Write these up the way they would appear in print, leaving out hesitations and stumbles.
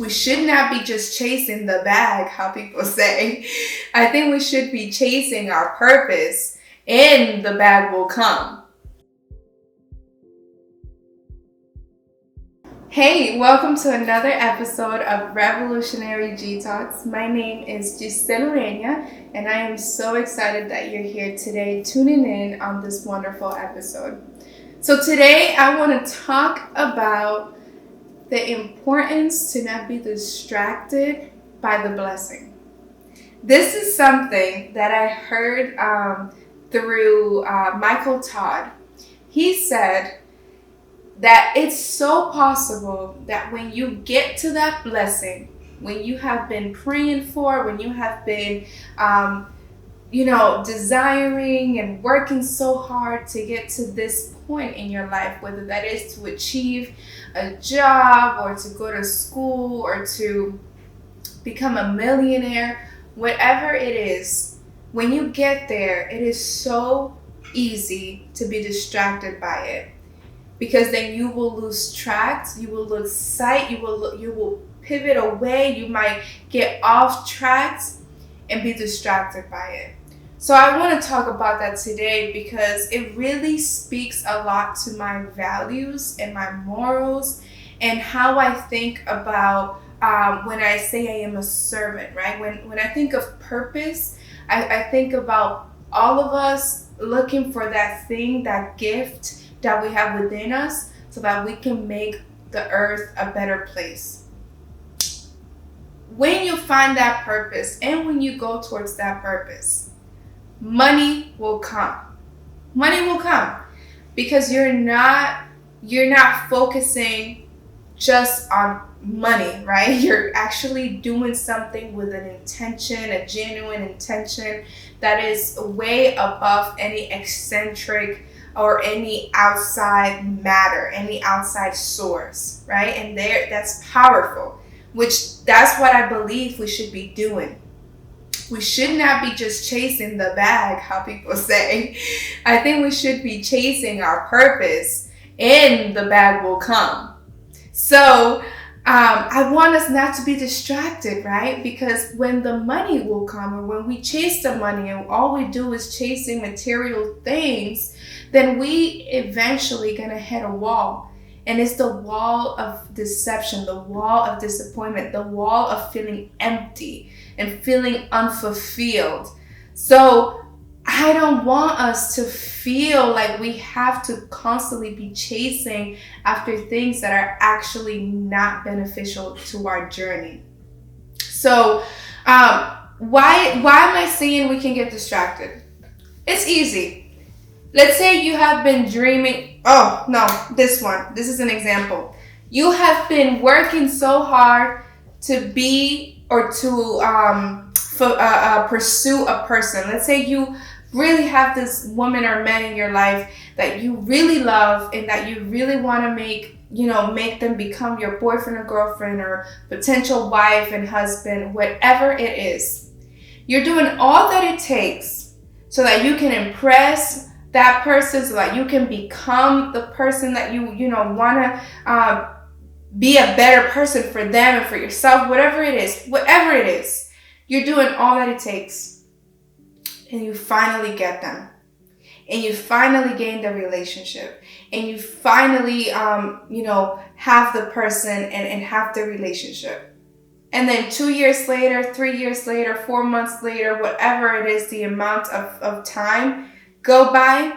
We should not be just chasing the bag, how people say. I think we should be chasing our purpose, and the bag will come. Hey, welcome to another episode of Revolutionary G Talks. My name is Giselle Urania, and I am so excited that you're here today tuning in on this wonderful episode. So today I want to talk about the importance to not be distracted by the blessing. This is something that I heard through Michael Todd. He said that it's so possible that when you get to that blessing, when you have been praying for, when you have been, desiring and working so hard to get to this point in your life, whether that is to achieve a job or to go to school or to become a millionaire, whatever it is, when you get there, it is so easy to be distracted by it. Because then you will lose track, you will lose sight, you will pivot away, you might get off track and be distracted by it. So I want to talk about that today because it really speaks a lot to my values and my morals and how I think about when I say I am a servant, right? When I think of purpose, I think about all of us looking for that thing, that gift that we have within us so that we can make the earth a better place. When you find that purpose and when you go towards that purpose, money will come. Money will come because you're not focusing just on money, right? You're actually doing something with an intention, a genuine intention that is way above any eccentric or any outside matter, any outside source, right? And that's powerful, that's what I believe we should be doing. We should not be just chasing the bag, how people say. I think we should be chasing our purpose, and the bag will come. So I want us not to be distracted, right? Because when the money will come, or when we chase the money and all we do is chasing material things, then we eventually gonna hit a wall. And it's the wall of deception, the wall of disappointment, the wall of feeling empty and feeling unfulfilled. So I don't want us to feel like we have to constantly be chasing after things that are actually not beneficial to our journey. So why am I saying we can get distracted? It's easy. Let's say you have been dreaming. Oh, no, this one. This is an example. You have been working so hard to be or to pursue a person. Let's say you really have this woman or man in your life that you really love and that you really want to make them become your boyfriend or girlfriend or potential wife and husband, whatever it is. You're doing all that it takes so that you can impress that person, so that you can become the person that you want to be a better person for them and for yourself, whatever it is, you're doing all that it takes, and you finally get them, and you finally gain the relationship, and you finally have the person and have the relationship. And then 2 years later, 3 years later, 4 months later, whatever it is, the amount of time go by,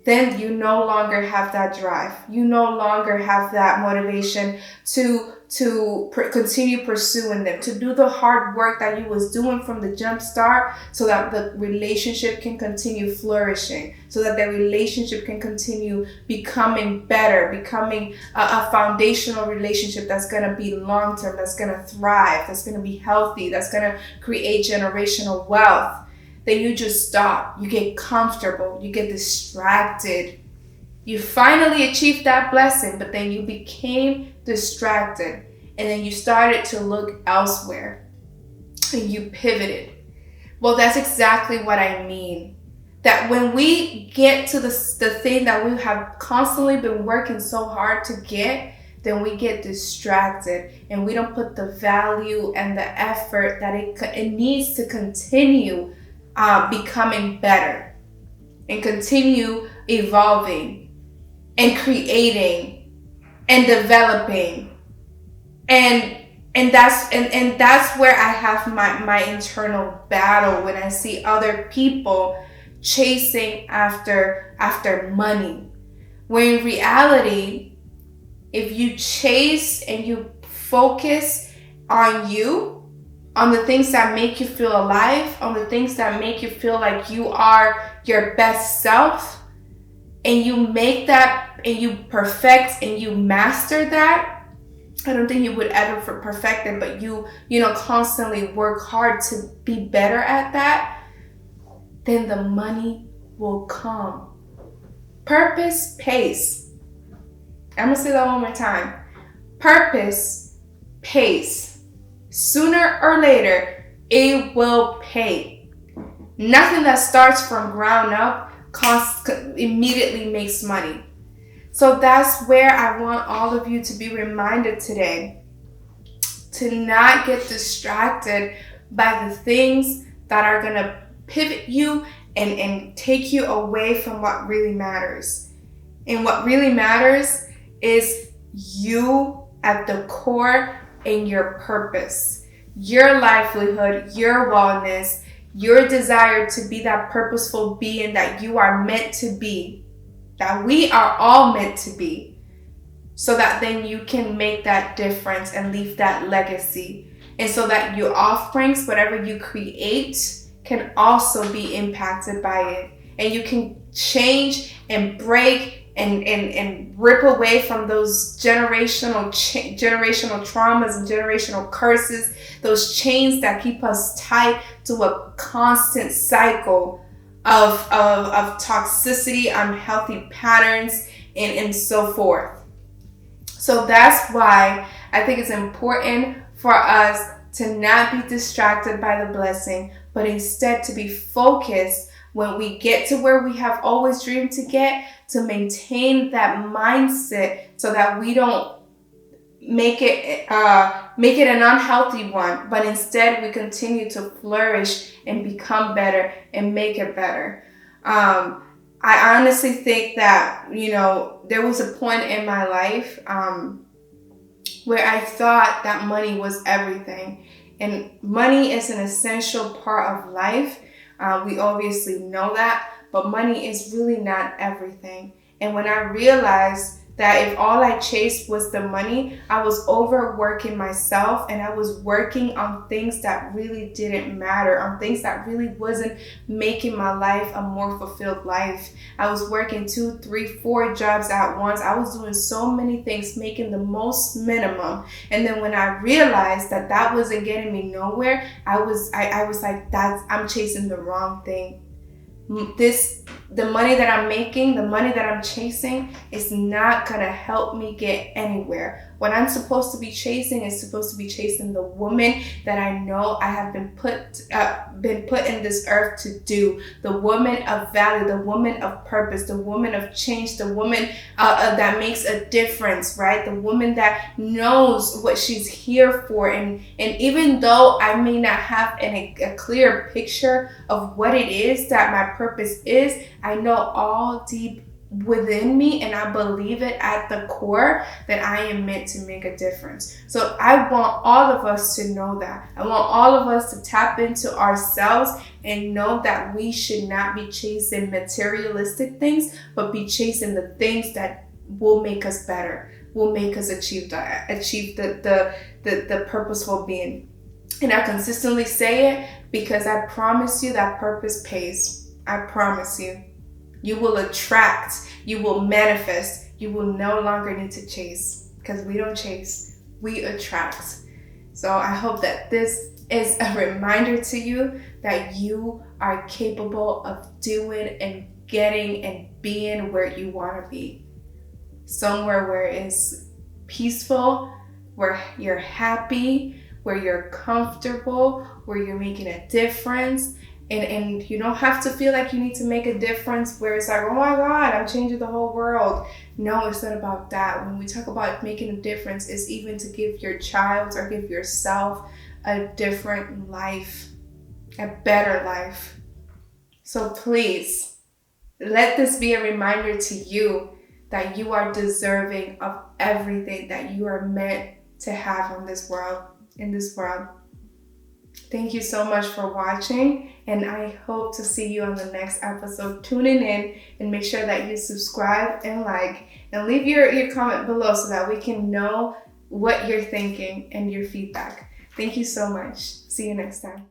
then you no longer have that drive. You no longer have that motivation to continue pursuing them, to do the hard work that you was doing from the jump start so that the relationship can continue flourishing, so that the relationship can continue becoming better, becoming a foundational relationship that's going to be long-term, that's going to thrive, that's going to be healthy, that's going to create generational wealth. Then you just stop. You get comfortable. You get distracted. You finally achieved that blessing, but then you became distracted. And then you started to look elsewhere. And you pivoted. Well, that's exactly what I mean. That when we get to the thing that we have constantly been working so hard to get, then we get distracted and we don't put the value and the effort that it needs to continue becoming better and continue evolving and creating and developing. And that's where I have my internal battle when I see other people chasing after money. When in reality, if you chase and you focus on you, on the things that make you feel alive, on the things that make you feel like you are your best self, and you make that and you perfect and you master that, I don't think you would ever perfect it, but you constantly work hard to be better at that, then the money will come. Purpose pays. I'm going to say that one more time. Purpose pays. Sooner or later, it will pay. Nothing that starts from ground up immediately makes money. So that's where I want all of you to be reminded today, to not get distracted by the things that are going to pivot you and take you away from what really matters. And what really matters is you at the core and your purpose, your livelihood, your wellness, your desire to be that purposeful being that you are meant to be, that we are all meant to be, so that then you can make that difference and leave that legacy. And so that your offsprings, whatever you create, can also be impacted by it. And you can change and break and rip away from those generational traumas and generational curses, those chains that keep us tied to a constant cycle of toxicity, unhealthy patterns, and so forth. So that's why I think it's important for us to not be distracted by the blessing, but instead to be focused when we get to where we have always dreamed to get, to maintain that mindset so that we don't make it an unhealthy one, but instead we continue to flourish and become better and make it better. I honestly think that, there was a point in my life where I thought that money was everything. And money is an essential part of life. We obviously know that, but money is really not everything. And when I realized that if all I chased was the money, I was overworking myself and I was working on things that really didn't matter, on things that really wasn't making my life a more fulfilled life. I was working 2, 3, 4 jobs at once. I was doing so many things, making the most minimum. And then when I realized that that wasn't getting me nowhere, I was like, I'm chasing the wrong thing. The money that I'm making, the money that I'm chasing is not gonna help me get anywhere. What I'm supposed to be chasing is supposed to be chasing the woman that I know I have been put in this earth to do. The woman of value, the woman of purpose, the woman of change, the woman that makes a difference, right? The woman that knows what she's here for. And even though I may not have a clear picture of what it is that my purpose is, I know all deep within me, and I believe it at the core, that I am meant to make a difference. So I want all of us to know that. I want all of us to tap into ourselves and know that we should not be chasing materialistic things, but be chasing the things that will make us better, will make us achieve the purposeful being. And I consistently say it because I promise you that purpose pays. I promise you. You will attract, you will manifest, you will no longer need to chase, because we don't chase, we attract. So I hope that this is a reminder to you that you are capable of doing and getting and being where you want to be. Somewhere where it's peaceful, where you're happy, where you're comfortable, where you're making a difference, And you don't have to feel like you need to make a difference where it's like, oh my God, I'm changing the whole world. No, it's not about that. When we talk about making a difference, it's even to give your child or give yourself a different life, a better life. So please, let this be a reminder to you that you are deserving of everything that you are meant to have in this world. Thank you so much for watching, and I hope to see you on the next episode. Tuning in, and make sure that you subscribe and like, and leave your comment below so that we can know what you're thinking and your feedback. Thank you so much. See you next time.